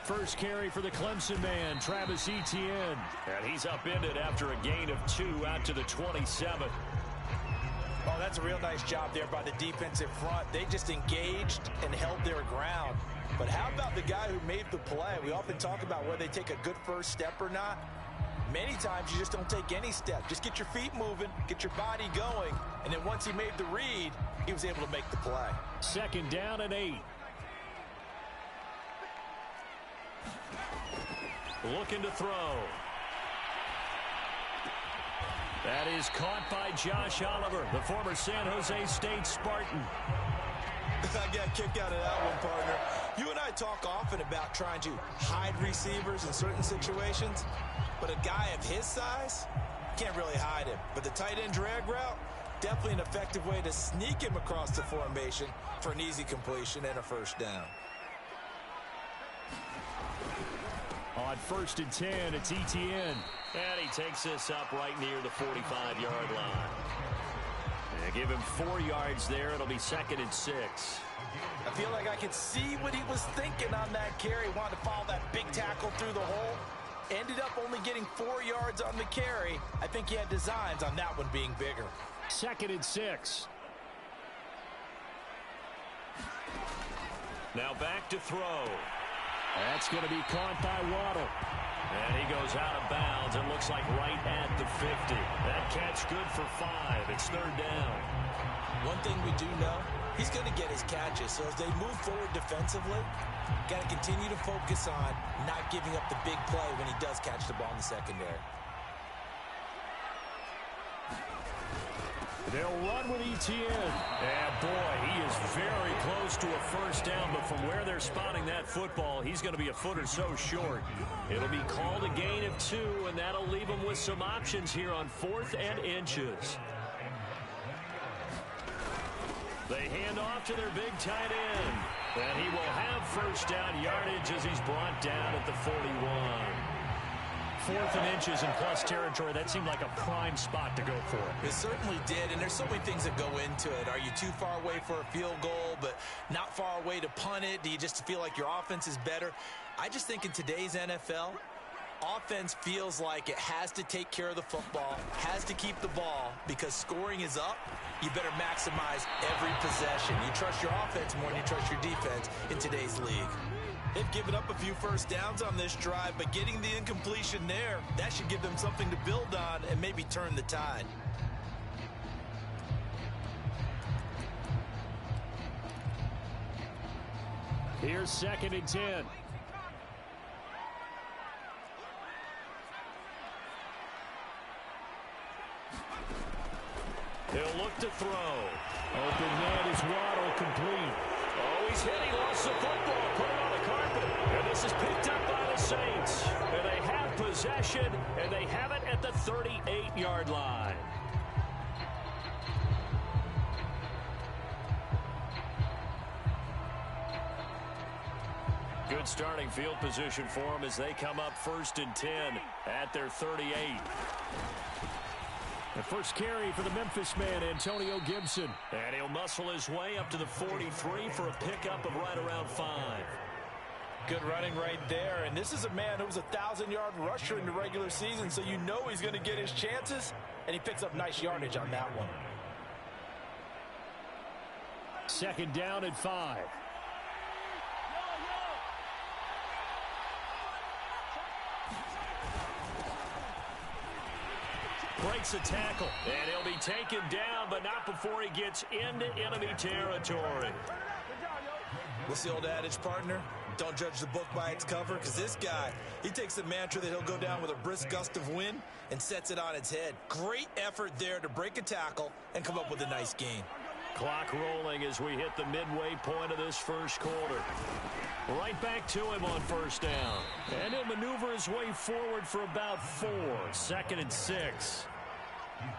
First carry for the Clemson man, Travis Etienne. And he's upended after a gain of 2 out to the 27. Oh, that's a real nice job there by the defensive front. They just engaged and held their ground. But how about the guy who made the play? We often talk about whether they take a good first step or not. Many times you just don't take any step. Just get your feet moving, get your body going, and then once he made the read, he was able to make the play. 2nd down and 8. Looking to throw. That is caught by Josh Oliver, the former San Jose State Spartan. I got a kick out of that one, partner. You and I talk often about trying to hide receivers in certain situations, but a guy of his size can't really hide him. But the tight end drag route, definitely an effective way to sneak him across the formation for an easy completion and a first down. On 1st and 10, it's Etienne. And he takes this up right near the 45-yard line. They give him 4 yards there. It'll be 2nd and 6. I feel like I could see what he was thinking on that carry. Wanted to follow that big tackle through the hole. Ended up only getting 4 yards on the carry. I think he had designs on that one being bigger. 2nd and 6. Now back to throw. That's going to be caught by Waddle. And he goes out of bounds. It looks like right at the 50. That catch good for 5. It's 3rd down. One thing we do know, he's going to get his catches. So as they move forward defensively, got to continue to focus on not giving up the big play when he does catch the ball in the secondary. They'll run with Etienne. And boy, he is very close to a first down, but from where they're spotting that football, he's going to be a foot or so short. It'll be called a gain of 2, and that'll leave him with some options here on 4th and inches. They hand off to their big tight end. And he will have first down yardage as he's brought down at the 41. 4th and inches in plus territory. That seemed like a prime spot to go for. It certainly did, and there's so many things that go into it. Are you too far away for a field goal, but not far away to punt it? Do you just feel like your offense is better? I just think in today's NFL, offense feels like it has to take care of the football, has to keep the ball, because scoring is up. You better maximize every possession. You trust your offense more than you trust your defense in today's league. They've given up a few first downs on this drive, but getting the incompletion there, that should give them something to build on and maybe turn the tide. Here's 2nd and 10. He'll look to throw. Open man is Waddle, complete. Oh, he's hit. He lost the football. Put it on the carpet. And this is picked up by the Saints. And they have possession, and they have it at the 38-yard line. Good starting field position for them as they come up 1st and 10 at their 38. The first carry for the Memphis man, Antonio Gibson. And he'll muscle his way up to the 43 for a pickup of right around 5. Good running right there. And this is a man who was a 1,000-yard rusher in the regular season, so you know he's going to get his chances, and he picks up nice yardage on that one. 2nd down and 5. Breaks a tackle, and he'll be taken down, but not before he gets into enemy territory. What's the old adage, partner? Don't judge the book by its cover, because this guy, he takes the mantra that he'll go down with a brisk gust of wind and sets it on its head. Great effort there to break a tackle and come up with a nice gain. Clock rolling as we hit the midway point of this first quarter. Right back to him on first down. And he'll maneuver his way forward for about 4. 2nd and 6.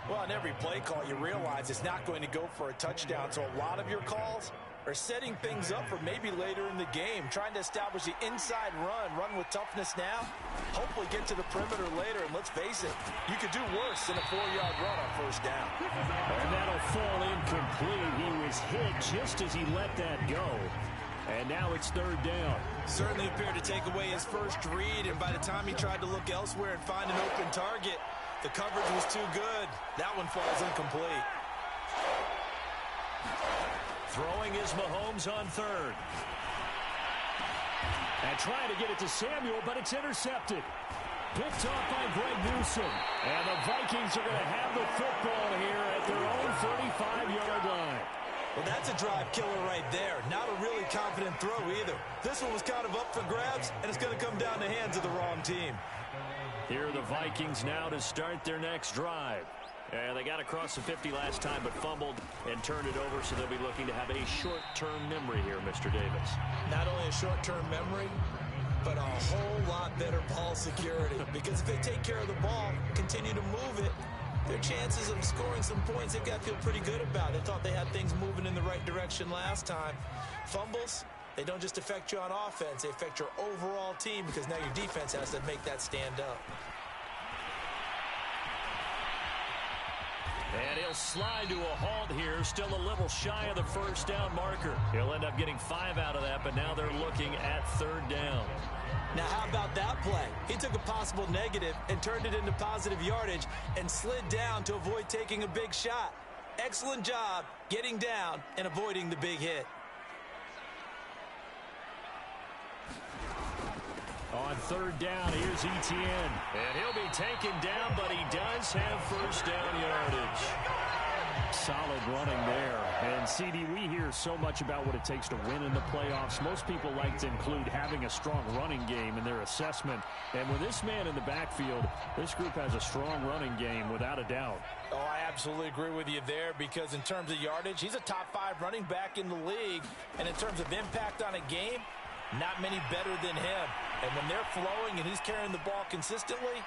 Well, on every play call, you realize it's not going to go for a touchdown. So a lot of your calls are setting things up for maybe later in the game, trying to establish the inside run with toughness now, hopefully get to the perimeter later. And let's face it, you could do worse than a 4-yard run on first down. And that'll fall incomplete. He was hit just as he let that go. And now it's 3rd down. Certainly appeared to take away his first read, and by the time he tried to look elsewhere and find an open target, the coverage was too good. That one falls incomplete. Throwing is Mahomes on third. And trying to get it to Samuel, but it's intercepted. Picked off by Greg Newsome. And the Vikings are going to have the football here at their own 35-yard line. Well, that's a drive killer right there. Not a really confident throw either. This one was kind of up for grabs, and it's going to come down the hands of the wrong team. Here are the Vikings now to start their next drive. And they got across the 50 last time, but fumbled and turned it over, so they'll be looking to have a short-term memory here, Mr. Davis. Not only a short-term memory, but a whole lot better ball security. Because if they take care of the ball, continue to move it, their chances of scoring some points, they've got to feel pretty good about. They thought they had things moving in the right direction last time. Fumbles, they don't just affect you on offense, they affect your overall team, because now your defense has to make that stand up. And he'll slide to a halt here, still a little shy of the first down marker. He'll end up getting 5 out of that, but now they're looking at third down. Now, how about that play? He took a possible negative and turned it into positive yardage and slid down to avoid taking a big shot. Excellent job getting down and avoiding the big hit. On third down, here's Etienne. And he'll be taken down, but he does have first down yardage. Solid running there. And, CD, we hear so much about what it takes to win in the playoffs. Most people like to include having a strong running game in their assessment. And with this man in the backfield, this group has a strong running game without a doubt. Oh, I absolutely agree with you there, because in terms of yardage, he's a top 5 running back in the league. And in terms of impact on a game, not many better than him. And when they're flowing and he's carrying the ball consistently,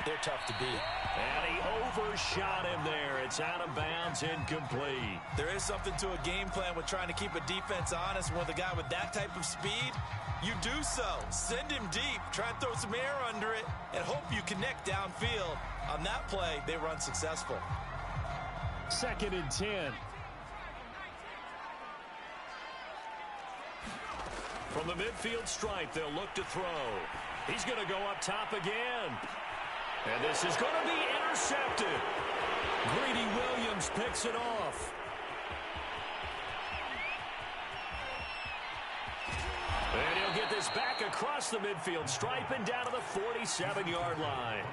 they're tough to beat. And he overshot him there. It's out of bounds, incomplete. There is something to a game plan with trying to keep a defense honest. With a guy with that type of speed, you do so. Send him deep, try and throw some air under it, and hope you connect downfield. On that play, they were unsuccessful. 2nd and 10. From the midfield stripe, they'll look to throw. He's going to go up top again. And this is going to be intercepted. Greedy Williams picks it off. And he'll get this back across the midfield stripe and down to the 47-yard line.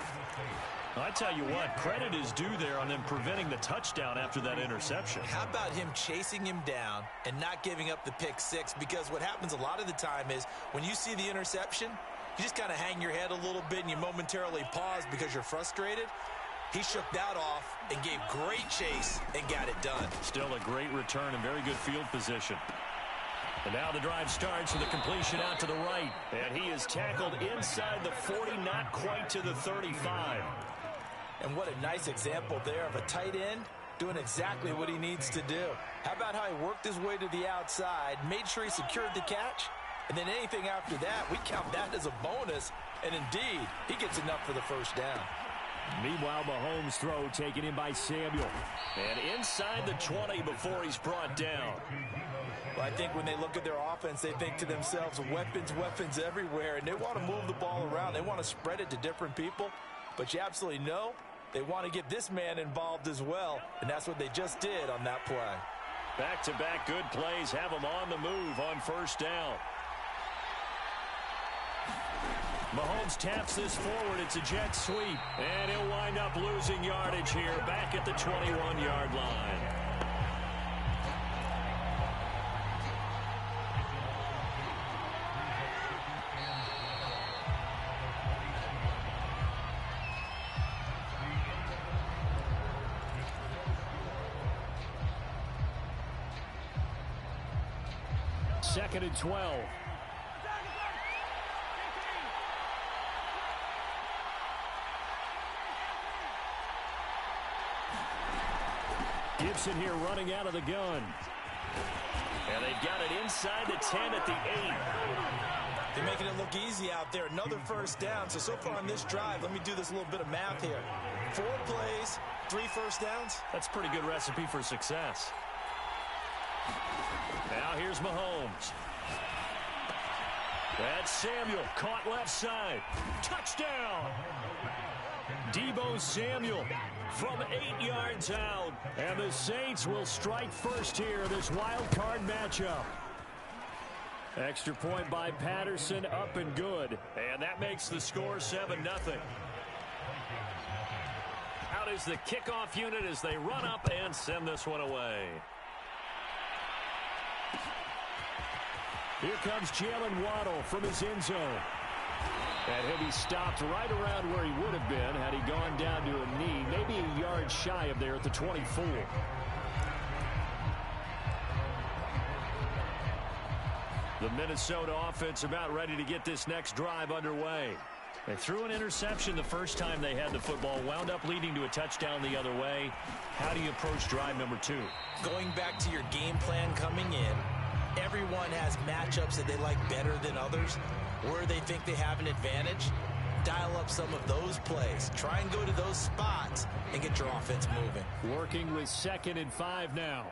I tell you what, credit is due there on them preventing the touchdown after that interception. How about him chasing him down and not giving up the pick six? Because what happens a lot of the time is when you see the interception, you just kind of hang your head a little bit and you momentarily pause because you're frustrated. He shook that off and gave great chase and got it done. Still a great return and very good field position. And now the drive starts with a completion out to the right. And he is tackled inside the 40, not quite to the 35. And what a nice example there of a tight end doing exactly what he needs to do. How about how he worked his way to the outside, made sure he secured the catch, and then anything after that, we count that as a bonus. And indeed, he gets enough for the first down. Meanwhile, Mahomes' throw taken in by Samuel. And inside the 20 before he's brought down. Well, I think when they look at their offense, they think to themselves, weapons everywhere, and they want to move the ball around. They want to spread it to different people. But you absolutely know they want to get this man involved as well, and that's what they just did on that play. Back-to-back good plays have them on the move on first down. Mahomes taps this forward. It's a jet sweep, and he'll wind up losing yardage here back at the 21-yard line. Second and 12. Gibson here running out of the gun. And they've got it inside the 10 at the 8. They're making it look easy out there. Another first down. So far on this drive, let me do this little bit of math here. 4 plays, 3 first downs. That's a pretty good recipe for success. Now here's Mahomes. That's Samuel, caught left side. Touchdown! Deebo Samuel from 8 yards out. And the Saints will strike first here, this wild card matchup. Extra point by Patterson, up and good. And that makes the score 7-0. Out is the kickoff unit as they run up and send this one away. Here comes Jalen Waddle from his end zone. And he'll be stopped right around where he would have been had he gone down to a knee, maybe a yard shy of there at the 24. The Minnesota offense about ready to get this next drive underway. They threw an interception the first time they had the football, wound up leading to a touchdown the other way. How do you approach drive number 2? Going back to your game plan coming in, everyone has matchups that they like better than others, where they think they have an advantage. Dial up some of those plays. Try and go to those spots and get your offense moving. Working with 2nd and 5 now.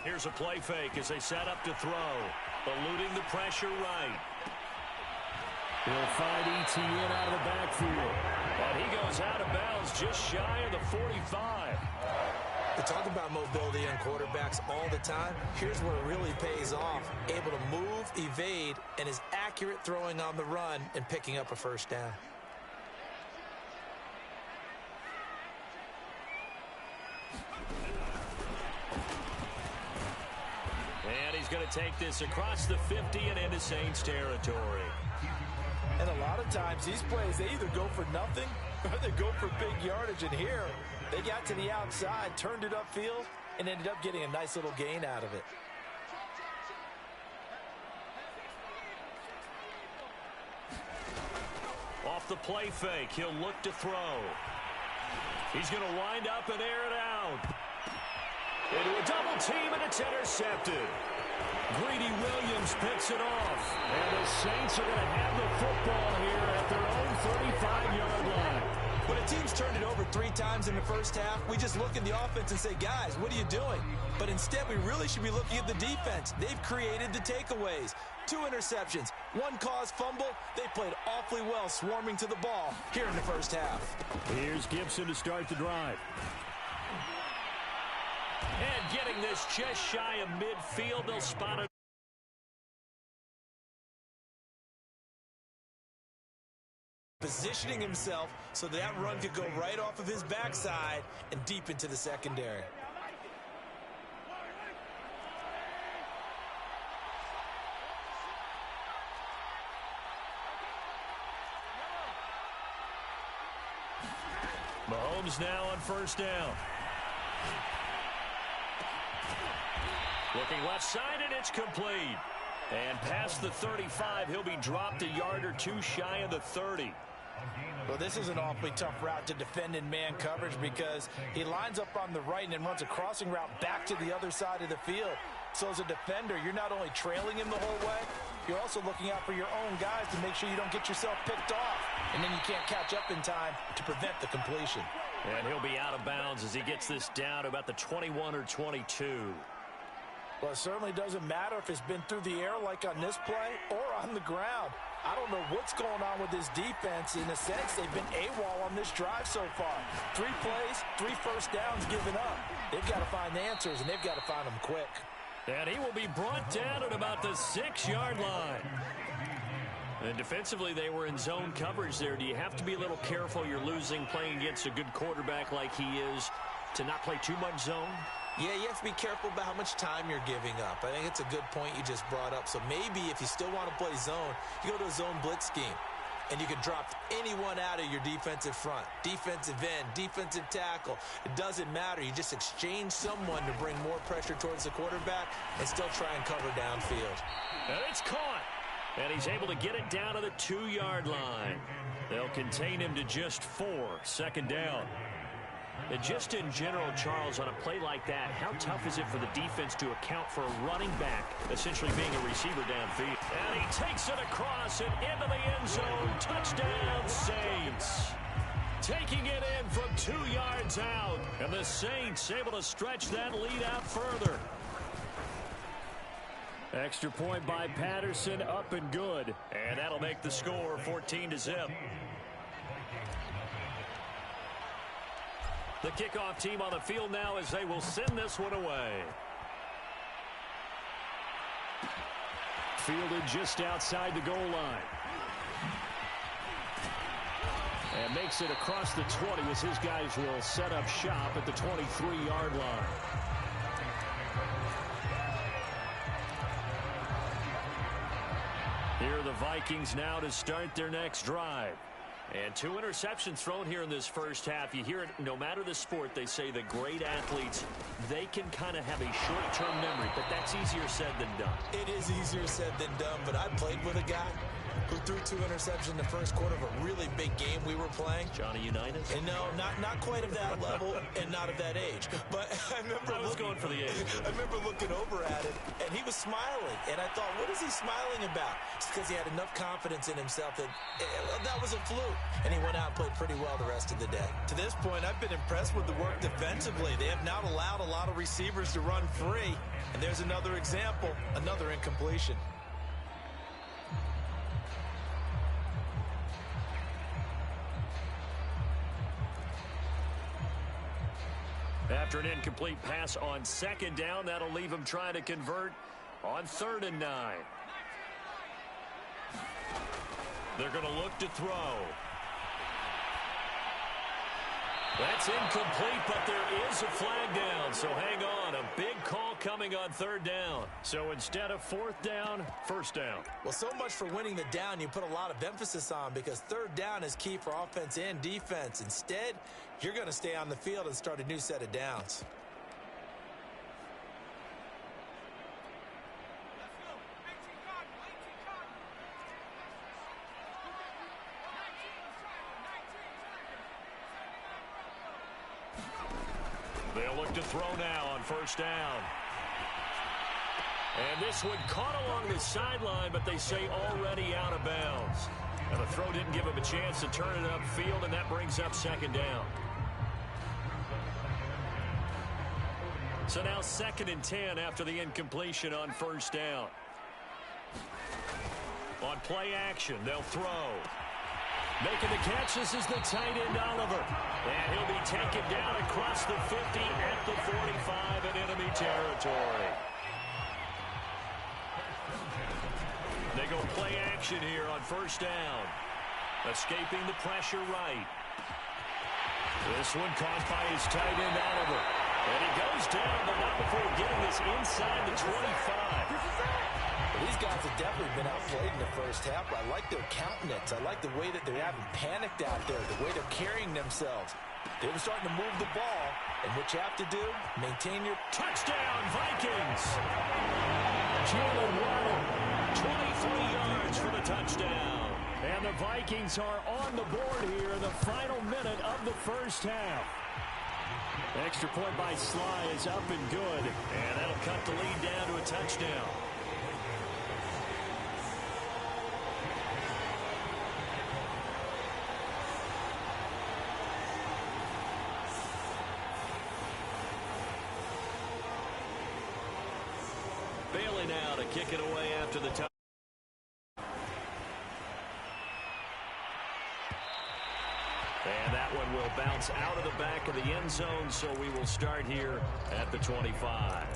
Here's a play fake as they set up to throw. Eluding the pressure right. He'll find Etienne out of the backfield. And he goes out of bounds just shy of the 45. We talk about mobility on quarterbacks all the time. Here's where it really pays off. Able to move, evade, and is accurate throwing on the run and picking up a first down. And he's going to take this across the 50 and into Saints territory. And a lot of times these plays, they either go for nothing or they go for big yardage. And here, they got to the outside, turned it upfield, and ended up getting a nice little gain out of it. Off the play fake, he'll look to throw. He's going to wind up and air it out. Into a double team, and it's intercepted. Greedy Williams picks it off. And the Saints are going to have the football here at their own 35-yard line. When a team's turned it over 3 times in the first half, we just look at the offense and say, guys, what are you doing? But instead, we really should be looking at the defense. They've created the takeaways. 2 interceptions, 1 caused fumble. They played awfully well swarming to the ball here in the first half. Here's Gibson to start the drive. And getting this just shy of midfield, they'll spot it. Positioning himself so that run could go right off of his backside and deep into the secondary. Mahomes now on first down. Looking left side, and it's complete. And past the 35, he'll be dropped a yard or 2 shy of the 30. Well, this is an awfully tough route to defend in man coverage because he lines up on the right and then runs a crossing route back to the other side of the field. So as a defender, you're not only trailing him the whole way, you're also looking out for your own guys to make sure you don't get yourself picked off. And then you can't catch up in time to prevent the completion. And he'll be out of bounds as he gets this down to about the 21 or 22. Well, it certainly doesn't matter if it's been through the air like on this play or on the ground. I don't know what's going on with this defense. In a sense, they've been AWOL on this drive so far. 3 plays, 3 first downs given up. They've got to find the answers, and they've got to find them quick. And he will be brought down at about the 6-yard line. And defensively, they were in zone coverage there. Do you have to be a little careful? You're losing playing against a good quarterback like he is to not play too much zone? Yeah, you have to be careful about how much time you're giving up. I think it's a good point you just brought up. So maybe if you still want to play zone, you go to a zone blitz scheme. And you can drop anyone out of your defensive front. Defensive end, defensive tackle. It doesn't matter. You just exchange someone to bring more pressure towards the quarterback and still try and cover downfield. And it's caught. And he's able to get it down to the 2-yard line. They'll contain him to just 4. 2nd down. And just in general, Charles, on a play like that, how tough is it for the defense to account for a running back essentially being a receiver downfield? And he takes it across and into the end zone. Touchdown, Saints. Taking it in from 2 yards out. And the Saints able to stretch that lead out further. Extra point by Patterson, up and good. And that'll make the score 14-0. The kickoff team on the field now as they will send this one away. Fielded just outside the goal line. And makes it across the 20 as his guys will set up shop at the 23-yard line. Here are the Vikings now to start their next drive. And 2 interceptions thrown here in this first half. You hear it no matter the sport. They say the great athletes, they can kind of have a short-term memory, but that's easier said than done. It is easier said than done, but I played with a guy who threw 2 interceptions in the first quarter of a really big game we were playing. Johnny Unitas? And no, not quite of that level and not of that age. But I was going for the age. I remember looking over at him, and he was smiling. And I thought, what is he smiling about? It's because he had enough confidence in himself that that was a fluke. And he went out and played pretty well the rest of the day. To this point, I've been impressed with the work defensively. They have not allowed a lot of receivers to run free. And there's another example, another incompletion. After an incomplete pass on second down, that'll leave him trying to convert on 3rd and 9. They're going to look to throw. That's incomplete, but there is a flag down, so hang on. A big call coming on 3rd down. So instead of 4th down, 1st down. Well, so much for winning the down you put a lot of emphasis on, because 3rd down is key for offense and defense. Instead, you're going to stay on the field and start a new set of downs. They'll look to throw now on 1st down. And this one caught along the sideline, but they say already out of bounds. And the throw didn't give him a chance to turn it upfield, and that brings up 2nd down. So now 2nd and 10 after the incompletion on 1st down. On play action, they'll throw. Making the catch, this is the tight end, Oliver. And he'll be taken down across the 50 at the 45 in enemy territory. They go play action here on 1st down. Escaping the pressure right. This one caught by his tight end, Oliver. And he goes down, but not before getting this inside the 25. These guys have definitely been outplayed in the first half, but I like their countenance. I like the way that they're having panicked out there, the way they're carrying themselves. They were starting to move the ball, and what you have to do, maintain your touchdown, Vikings. Jalen Waddle, 23 yards for the touchdown. And the Vikings are on the board here in the final minute of the first half. Extra point by Sly is up and good, and that'll cut the lead down to a touchdown. Bailey now to kick it away after the touchdown. And that one will bounce out of the back of the end zone, so we will start here at the 25.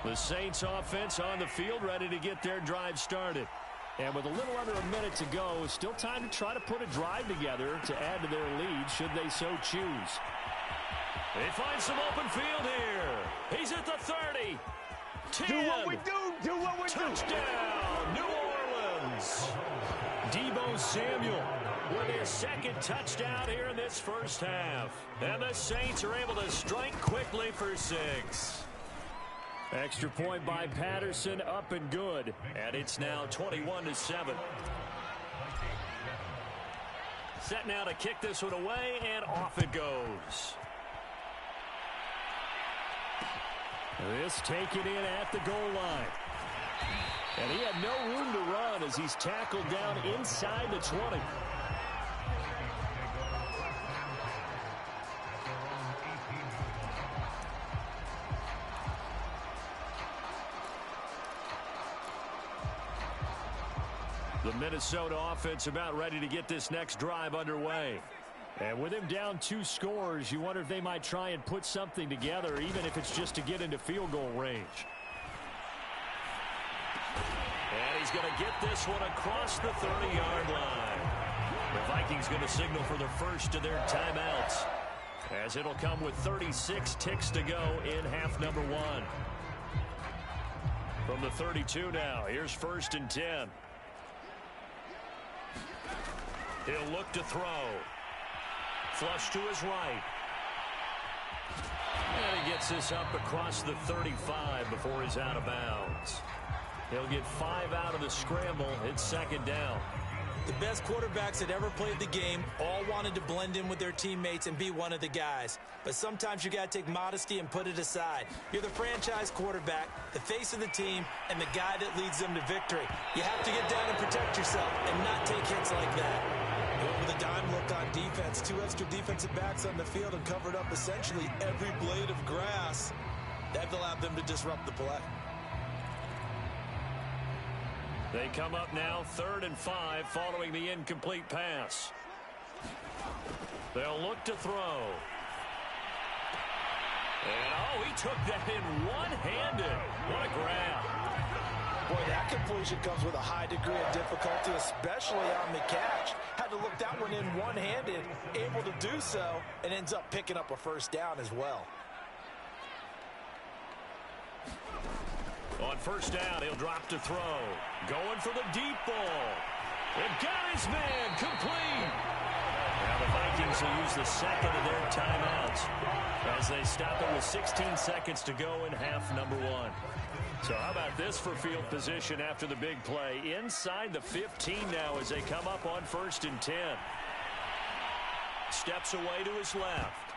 The Saints offense on the field, ready to get their drive started. And with a little under a minute to go, still time to try to put a drive together to add to their lead should they so choose. They find some open field here. He's at the 30. 10. Do what we do. Do what we do. Touchdown, New Orleans. Deebo Samuel with his 2nd touchdown here in this first half. And the Saints are able to strike quickly for 6. Extra point by Patterson, up and good. And it's now 21-7. Set now to kick this one away, and off it goes. This taken in at the goal line. And he had no room to run as he's tackled down inside the 20. The Minnesota offense about ready to get this next drive underway. And with him down 2 scores, you wonder if they might try and put something together, even if it's just to get into field goal range. And he's going to get this one across the 30-yard line. The Vikings going to signal for the first of their timeouts, as it'll come with 36 ticks to go in half number 1. From the 32 now, here's 1st and 10. He'll look to throw. Flush to his right. And he gets this up across the 35 before he's out of bounds. He'll get 5 out of the scramble. It's 2nd down. The best quarterbacks that ever played the game all wanted to blend in with their teammates and be one of the guys. But sometimes you got to take modesty and put it aside. You're the franchise quarterback, the face of the team, and the guy that leads them to victory. You have to get down and protect yourself and not take hits like that. With a dime look on defense, 2 extra defensive backs on the field and covered up essentially every blade of grass. That allowed them to disrupt the play. They come up now 3rd and 5 following the incomplete pass. They'll look to throw. And he took that in one-handed. What a grab. Boy, that completion comes with a high degree of difficulty, especially on the catch. Had to look that one in one-handed, able to do so, and ends up picking up a 1st down as well. On 1st down, he'll drop to throw. Going for the deep ball. And got his man complete. Now the Vikings will use the 2nd of their timeouts as they stop it with 16 seconds to go in half number 1. So how about this for field position after the big play? Inside the 15 now as they come up on 1st and 10. Steps away to his left.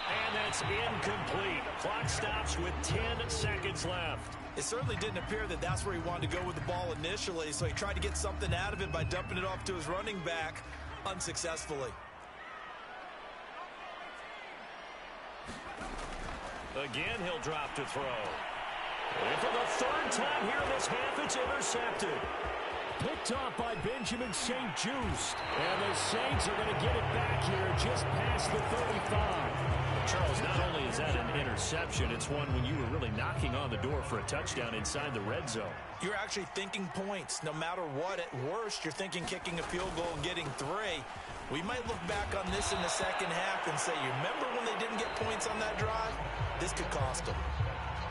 And that's incomplete. Clock stops with 10 seconds left. It certainly didn't appear that that's where he wanted to go with the ball initially, so he tried to get something out of it by dumping it off to his running back unsuccessfully. Again, he'll drop to throw. And for the 3rd time here in this half, it's intercepted. Picked off by Benjamin St-Juste. And the Saints are going to get it back here just past the 35. Charles, not only is that an interception, it's one when you were really knocking on the door for a touchdown inside the red zone. You're actually thinking points. No matter what, at worst, you're thinking kicking a field goal and getting 3. We might look back on this in the 2nd half and say, you remember when they didn't get points on that drive? This could cost them.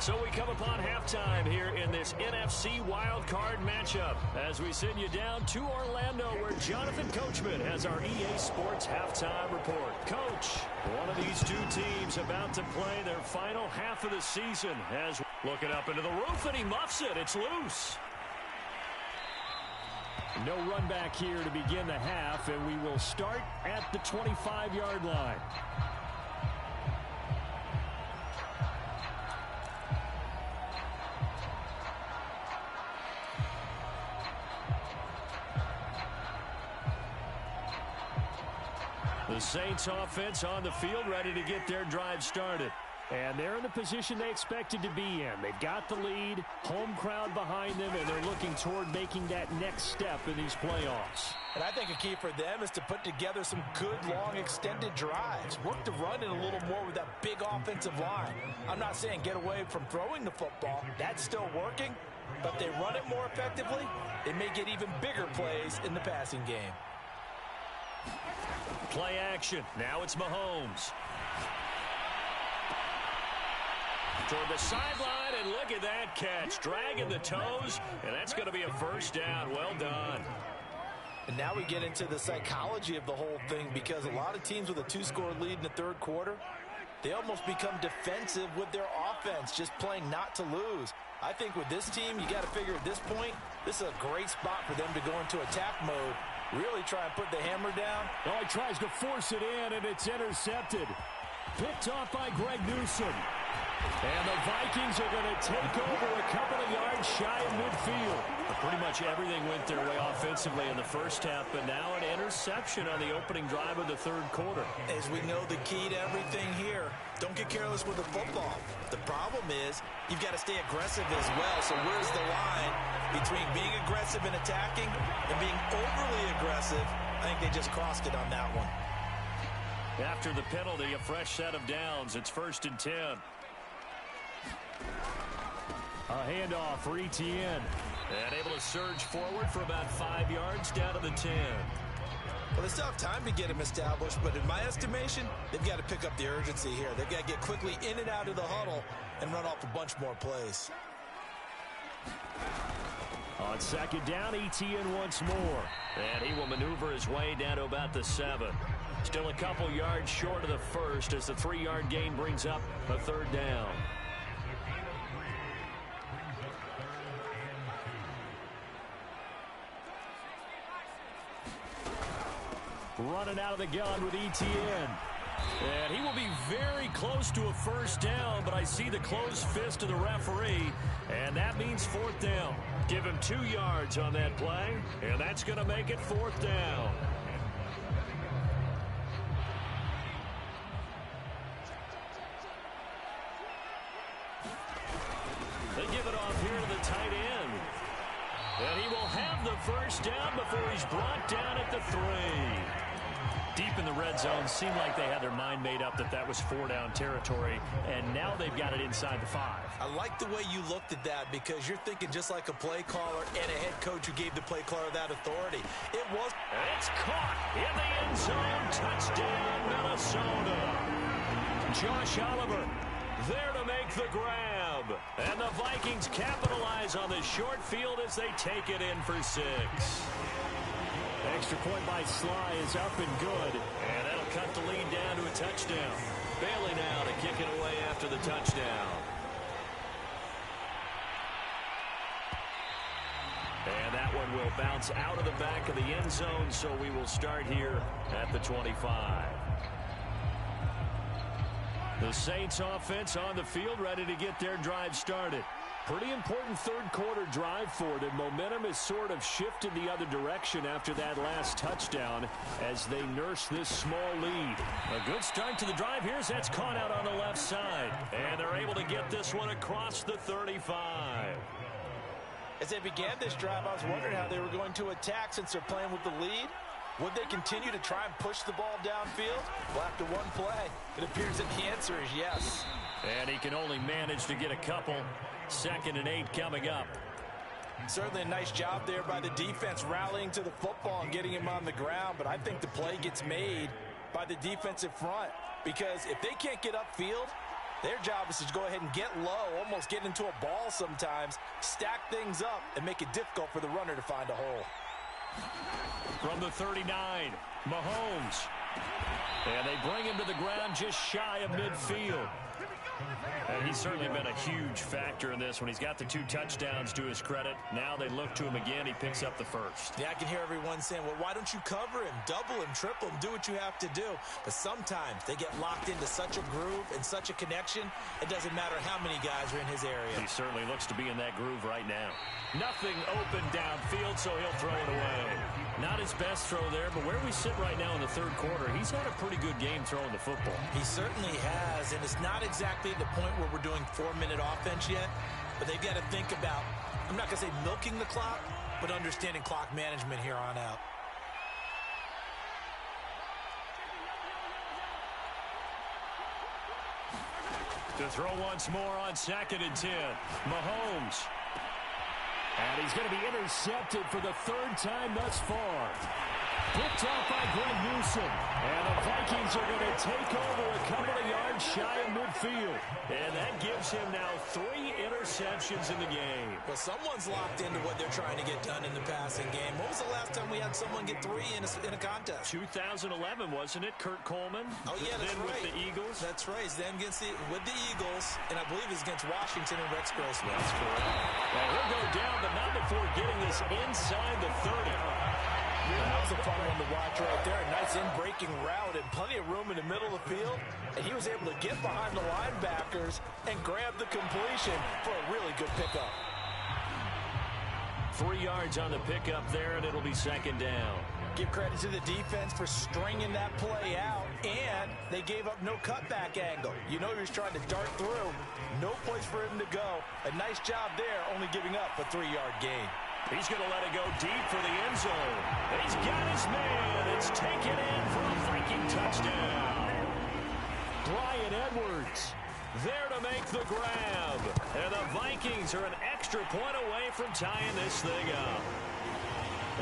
So we come upon halftime here in this NFC wildcard matchup as we send you down to Orlando where Jonathan Coachman has our EA Sports halftime report. Coach, one of these 2 teams about to play their final half of the season as looking up into the roof and he muffs it. It's loose. No run back here to begin the half, and we will start at the 25-yard line. The Saints offense on the field ready to get their drive started. And they're in the position they expected to be in. They've got the lead, home crowd behind them, and they're looking toward making that next step in these playoffs. And I think a key for them is to put together some good, long, extended drives. Work the run in a little more with that big offensive line. I'm not saying get away from throwing the football. That's still working. But if they run it more effectively, they may get even bigger plays in the passing game. Play action. Now it's Mahomes. Toward the sideline, and look at that catch. Dragging the toes, and that's going to be a 1st down. Well done. And now we get into the psychology of the whole thing, because a lot of teams with a 2-score lead in the 3rd quarter, they almost become defensive with their offense, just playing not to lose. I think with this team, you got to figure at this point, this is a great spot for them to go into attack mode, really try and put the hammer down. Oh, he tries to force it in, and it's intercepted. Picked off by Greg Newsome. And the Vikings are going to take over a couple of yards shy of midfield. Pretty much everything went their way offensively in the first half, but now an interception on the opening drive of the third quarter. As we know, the key to everything here, don't get careless with the football. The problem is you've got to stay aggressive as well. So where's the line between being aggressive and attacking and being overly aggressive? I think they just crossed it on that one. After the penalty, a fresh set of downs. It's 1st and 10. A handoff for Etienne. And able to surge forward for about 5 yards down to the 10. Well, they still have time to get him established, but in my estimation, they've got to pick up the urgency here. They've got to get quickly in and out of the huddle and run off a bunch more plays. On 2nd down, Etienne once more. And he will maneuver his way down to about the 7. Still a couple yards short of the first as the 3-yard gain brings up a 3rd down. Running out of the gun with Etienne. And he will be very close to a 1st down, but I see the closed fist of the referee, and that means 4th down. Give him 2 yards on that play, and that's going to make it 4th down. They give it off here to the tight end. And he will have the 1st down before he's brought down at the 3. Deep in the red zone, seemed like they had their mind made up that was 4-down territory, and now they've got it inside the 5. I like the way you looked at that because you're thinking just like a play caller and a head coach who gave the play caller that authority. It was. And it's caught in the end zone. Touchdown, Minnesota. Josh Oliver there to make the grab. And the Vikings capitalize on the short field as they take it in for 6. Extra point by Sly is up and good. And that'll cut the lead down to a touchdown. Bailey now to kick it away after the touchdown. And that one will bounce out of the back of the end zone, so we will start here at the 25. The Saints offense on the field ready to get their drive started. Pretty important third quarter drive for them. Momentum has sort of shifted the other direction after that last touchdown as they nurse this small lead. A good start to the drive here as that's caught out on the left side. And they're able to get this one across the 35. As they began this drive, I was wondering how they were going to attack since they're playing with the lead. Would they continue to try and push the ball downfield? Well, after one play, it appears that the answer is yes. And he can only manage to get a couple. 2nd and 8 coming up. Certainly a nice job there by the defense rallying to the football and getting him on the ground, but I think the play gets made by the defensive front because if they can't get upfield, their job is to go ahead and get low, almost get into a ball sometimes, stack things up, and make it difficult for the runner to find a hole. From the 39, Mahomes. And they bring him to the ground just shy of midfield. And he's certainly been a huge factor in this when he's got the 2 touchdowns to his credit. Now they look to him again. He picks up the 1st. Yeah, I can hear everyone saying, well, why don't you cover him, double him, triple him, do what you have to do. But sometimes they get locked into such a groove and such a connection, it doesn't matter how many guys are in his area. He certainly looks to be in that groove right now. Nothing open downfield, so he'll throw it away. Not his best throw there, but where we sit right now in the third quarter, he's had a pretty good game throwing the football. He certainly has, and it's not exactly at the point where we're doing 4-minute offense yet, but they've got to think about, I'm not going to say milking the clock, but understanding clock management here on out. To throw once more on 2nd and 10. Mahomes. And he's going to be intercepted for the 3rd time thus far. Picked off by Greg Newsome. And the Vikings are going to take over a couple of yards shy of midfield. And that gives him now 3 interceptions in the game. Well, someone's locked into what they're trying to get done in the passing game. When was the last time we had someone get 3 in a contest? 2011, wasn't it? Kurt Coleman. Oh, yeah, that's then right. With the Eagles. That's right. Then with the Eagles, and I believe it's against Washington and Rex Grossman. That's correct. Well, he'll go down, but not before getting this inside the 30. That was a fun one to watch right there. A nice in-breaking route and plenty of room in the middle of the field. And he was able to get behind the linebackers and grab the completion for a really good pickup. 3 yards on the pickup there, and it'll be second down. Give credit to the defense for stringing that play out, and they gave up no cutback angle. You know he was trying to dart through. No place for him to go. A nice job there, only giving up a 3-yard gain. He's going to let it go deep for the end zone. He's got his man. It's taken in for a Viking touchdown. Bryan Edwards there to make the grab. And the Vikings are an extra point away from tying this thing up.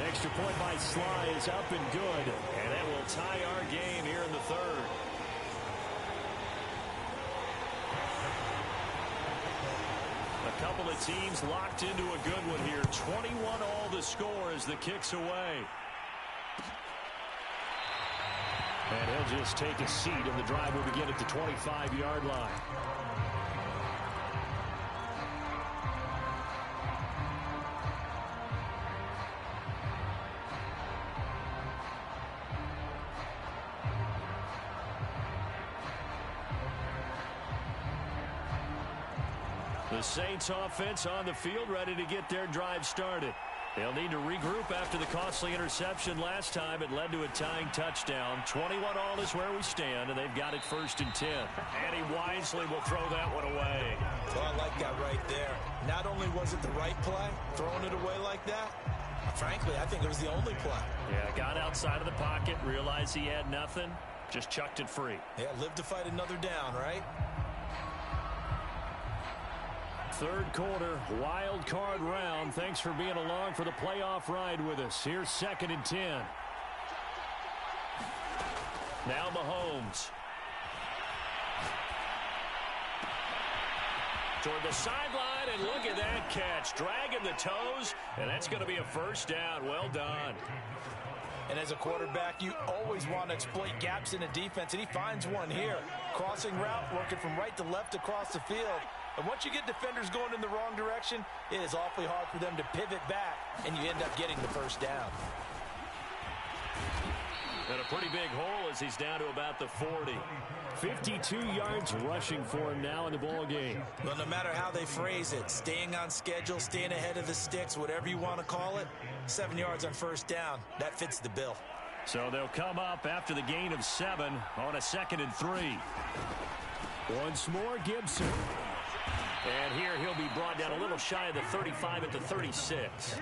Extra point by Sly is up and good. And that will tie our game here in the third. A couple of teams locked into a good one here. 21 all the score as the kick's away. And he'll just take a seat, and the drive will begin at the 25-yard line. The Saints offense on the field, ready to get their drive started. They'll need to regroup after the costly interception last time. It led to a tying touchdown. 21 all is where we stand, and they've got it 1st and 10. And he wisely will throw that one away. Well, I like that right there. Not only was it the right play, throwing it away like that, frankly, I think it was the only play. Yeah, got outside of the pocket, realized he had nothing, just chucked it free. Yeah, live to fight another down, right? Third quarter, wild card round. Thanks for being along for the playoff ride with us. Here's 2nd and 10. Now Mahomes. Toward the sideline, and look at that catch. Dragging the toes, and that's going to be a first down. Well done. And as a quarterback, you always want to exploit gaps in the defense, and he finds one here. Crossing route, working from right to left across the field. And once you get defenders going in the wrong direction, it is awfully hard for them to pivot back, and you end up getting the first down. And a pretty big hole as he's down to about the 40. 52 yards rushing for him now in the ball game. Well, no matter how they phrase it, staying on schedule, staying ahead of the sticks, whatever you want to call it, 7 yards on first down, that fits the bill. So they'll come up after the gain of 7 on a 2nd and 3. Once more, Gibson. And here he'll be brought down a little shy of the 35 at the 36.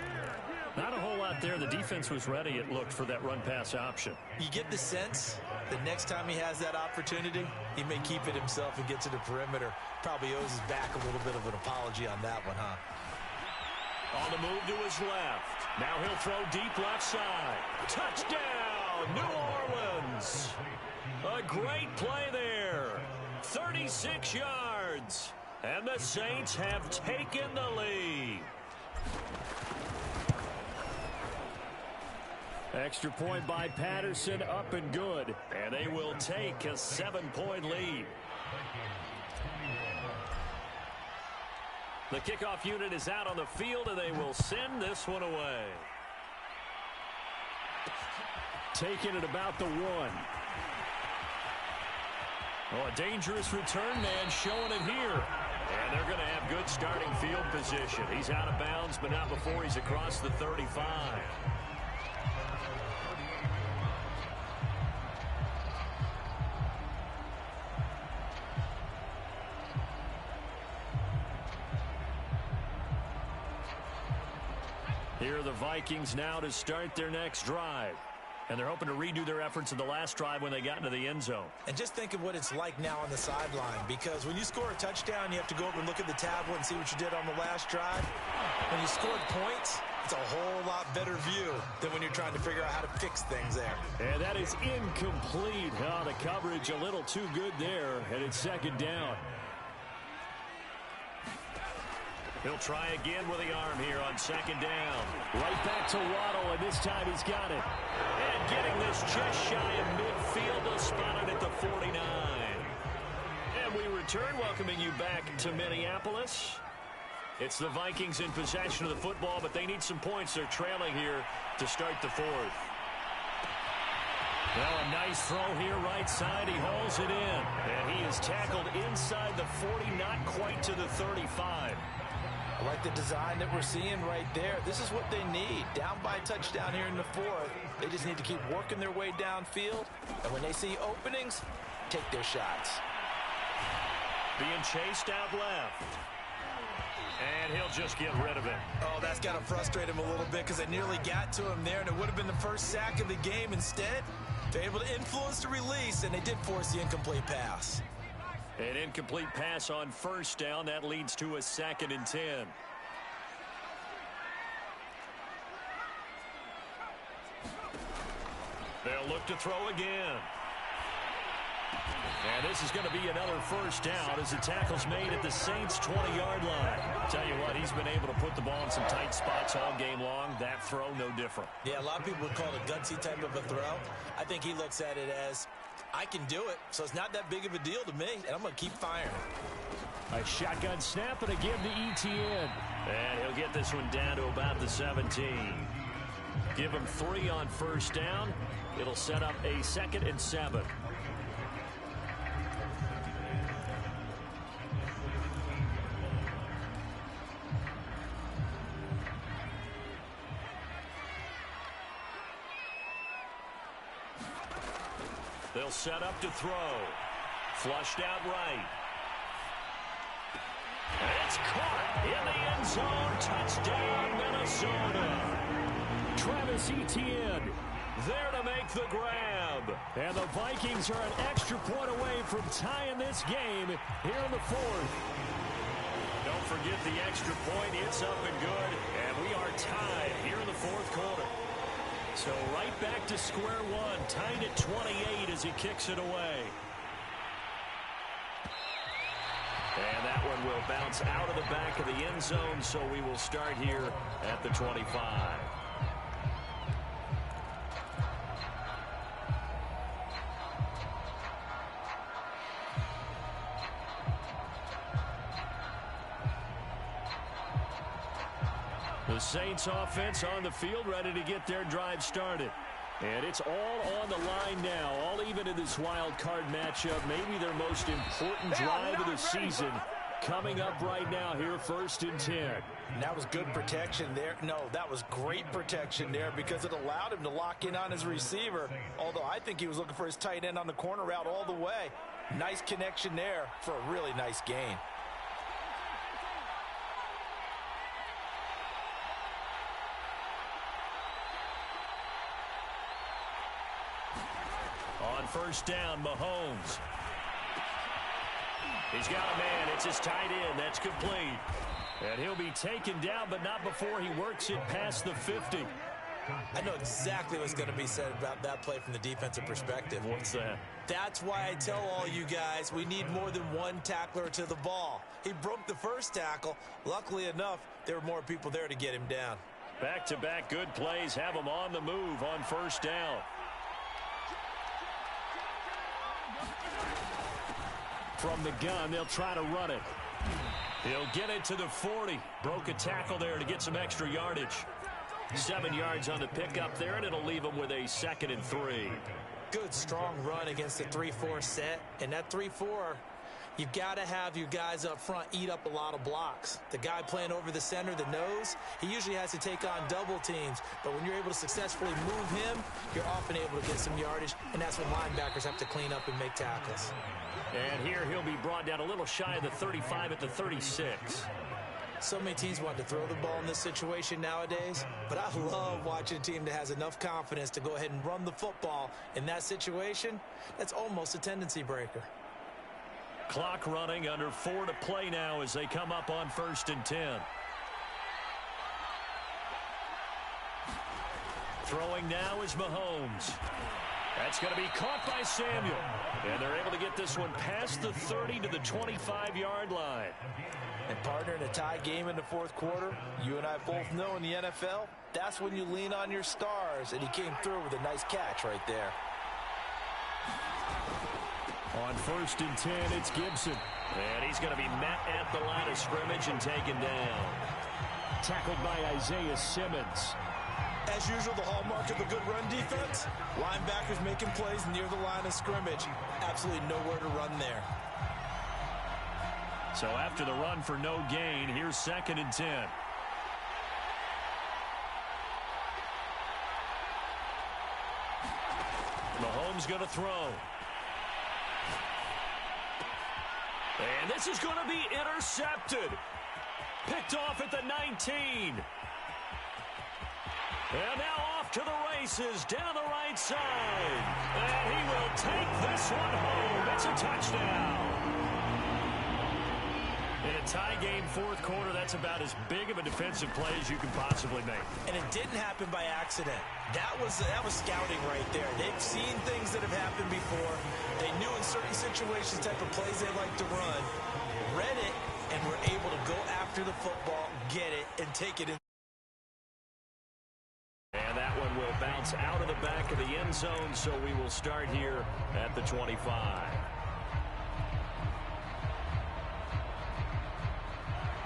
Not a whole lot there. The defense was ready, it looked, for that run-pass option. You get the sense that next time he has that opportunity, he may keep it himself and get to the perimeter. Probably owes his back a little bit of an apology on that one, huh? On the move to his left. Now he'll throw deep left side. Touchdown, New Orleans. A great play there. 36 yards. And the Saints have taken the lead. Extra point by Patterson, up and good. And they will take a 7-point lead. The kickoff unit is out on the field, and they will send this one away. Taking it about the 1. Oh, a dangerous return man showing it here. And they're going to have good starting field position. He's out of bounds, but not before he's across the 35. Here are the Vikings now to start their next drive. And they're hoping to redo their efforts in the last drive when they got into the end zone. And just think of what it's like now on the sideline, because when you score a touchdown, you have to go over and look at the tablet and see what you did on the last drive. When you scored points, it's a whole lot better view than when you're trying to figure out how to fix things there. And that is incomplete. Oh, the coverage a little too good there, and it's 2nd down. He'll try again with the arm here on 2nd down. Right back to Waddle, and this time he's got it. And getting this just shy of midfield, they'll spot it at the 49. And we return, welcoming you back to Minneapolis. It's the Vikings in possession of the football, but they need some points. They're trailing here to start the 4th. Well, a nice throw here right side. He hauls it in. And he is tackled inside the 40, not quite to the 35. I like the design that we're seeing right there. This is what they need. Down by a touchdown here in the fourth. They just need to keep working their way downfield. And when they see openings, take their shots. Being chased out left. And he'll just get rid of it. Oh, that's got to frustrate him a little bit because they nearly got to him there, and it would have been the first sack of the game. Instead, they're able to influence the release, and they did force the incomplete pass. An incomplete pass on first down. That leads to a 2nd and 10. They'll look to throw again. And this is going to be another first down as the tackle's made at the Saints' 20-yard line. Tell you what, he's been able to put the ball in some tight spots all game long. That throw, no different. Yeah, a lot of people would call it a gutsy type of a throw. I think he looks at it as, I can do it, so it's not that big of a deal to me, and I'm going to keep firing. A shotgun snap and a give to Etienne. And he'll get this one down to about the 17. Give him 3 on first down. It'll set up a 2nd and 7. They'll set up to throw. Flushed out right. It's caught in the end zone. Touchdown, Minnesota. Travis Etienne there to make the grab. And the Vikings are an extra point away from tying this game here in the fourth. Don't forget the extra point. It's up and good. And we are tied here in the fourth quarter. So right back to square one, tied at 28 as he kicks it away. And that one will bounce out of the back of the end zone, so we will start here at the 25. The Saints offense on the field, ready to get their drive started. And it's all on the line now, all even in this wild card matchup. Maybe their most important drive of the season coming up right now here, 1st and 10. And that was good protection there. No, that was great protection there because it allowed him to lock in on his receiver. Although I think he was looking for his tight end on the corner route all the way. Nice connection there for a really nice gain. On first down, Mahomes. He's got a man. It's his tight end. That's complete. And he'll be taken down, but not before he works it past the 50. I know exactly what's going to be said about that play from the defensive perspective. What's that? That's why I tell all you guys we need more than one tackler to the ball. He broke the first tackle. Luckily enough, there were more people there to get him down. Back-to-back good plays have him on the move on first down. From the gun, they'll try to run it. He'll get it to the 40. Broke a tackle there to get some extra yardage. 7 yards on the pickup there, and it'll leave him with a 2nd and 3. Good, strong run against the 3-4 set. And that 3-4, you've got to have your guys up front eat up a lot of blocks. The guy playing over the center, the nose, he usually has to take on double teams. But when you're able to successfully move him, you're often able to get some yardage, and that's when linebackers have to clean up and make tackles. And here he'll be brought down a little shy of the 35 at the 36. So many teams want to throw the ball in this situation nowadays, but I love watching a team that has enough confidence to go ahead and run the football. In that situation, that's almost a tendency breaker. Clock running, under 4 to play now as they come up on 1st and 10. Throwing now is Mahomes. That's going to be caught by Samuel. And they're able to get this one past the 30 to the 25-yard line. And partner, in a tie game in the fourth quarter, you and I both know in the NFL, that's when you lean on your stars. And he came through with a nice catch right there. On 1st and 10, it's Gibson. And he's going to be met at the line of scrimmage and taken down. Tackled by Isaiah Simmons. As usual, the hallmark of a good run defense, linebackers making plays near the line of scrimmage. Absolutely nowhere to run there. So after the run for no gain, here's 2nd and 10. Mahomes going to throw. And this is going to be intercepted. Picked off at the 19. And now off to the races down the right side. And he will take this one home. It's a touchdown. In a tie game 4th quarter, that's about as big of a defensive play as you can possibly make. And it didn't happen by accident. That was scouting right there. They've seen things that have happened before. They knew in certain situations type of plays they like to run, read it, and were able to go after the football, get it, and take it in. And that one will bounce out of the back of the end zone, so we will start here at the 25.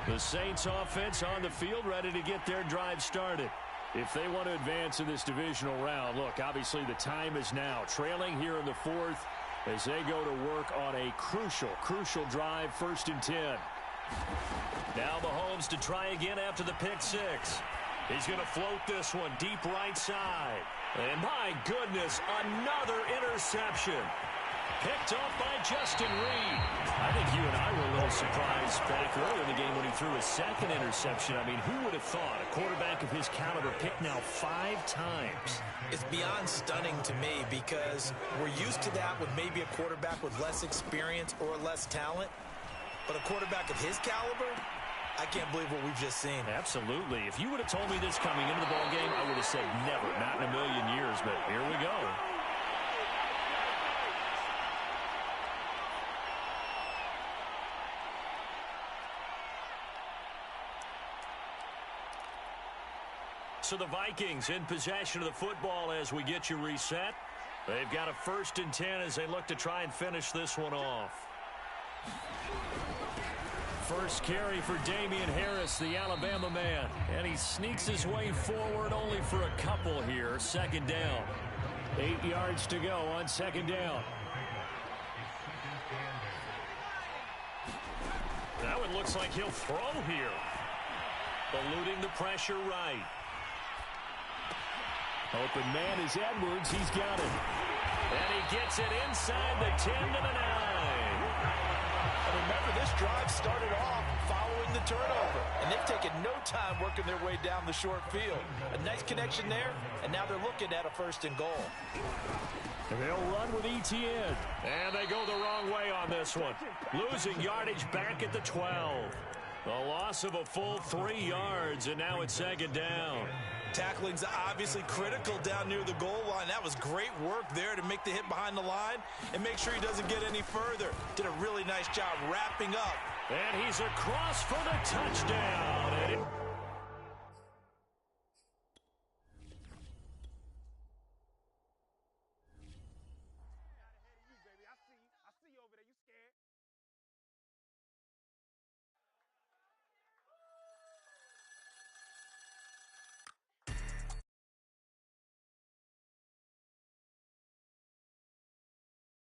The Saints offense on the field, ready to get their drive started. If they want to advance in this divisional round, look, obviously the time is now. Trailing here in the 4th as they go to work on a crucial drive, 1st and 10. Now Mahomes to try again after the pick 6. He's going to float this one deep right side. And my goodness, another interception. Picked off by Justin Reed. I think you and I were a little surprised back earlier in the game when he threw his 2nd interception. I mean, who would have thought a quarterback of his caliber picked now 5 times? It's beyond stunning to me because we're used to that with maybe a quarterback with less experience or less talent. But a quarterback of his caliber, I can't believe what we've just seen. Absolutely. If you would have told me this coming into the ballgame, I would have said never, not in a million years. But here we go. So the Vikings in possession of the football as we get you reset. They've got a 1st and 10 as they look to try and finish this one off. First carry for Damian Harris, the Alabama man. And he sneaks his way forward only for a couple here. 2nd down. 8 yards to go on 2nd down. Now it looks like he'll throw here. Eluding the pressure right. Open man is Edwards. He's got it. And he gets it inside the 10 to the 9. And remember, this drive started off following the turnover. And they've taken no time working their way down the short field. A nice connection there, and now they're looking at a 1st and goal. They'll run with Etienne. And they go the wrong way on this one. Losing yardage back at the 12. The loss of a full 3 yards, and now it's 2nd down. Tackling's obviously critical down near the goal line. That was great work there to make the hit behind the line and make sure he doesn't get any further. Did a really nice job wrapping up. And he's across for the touchdown.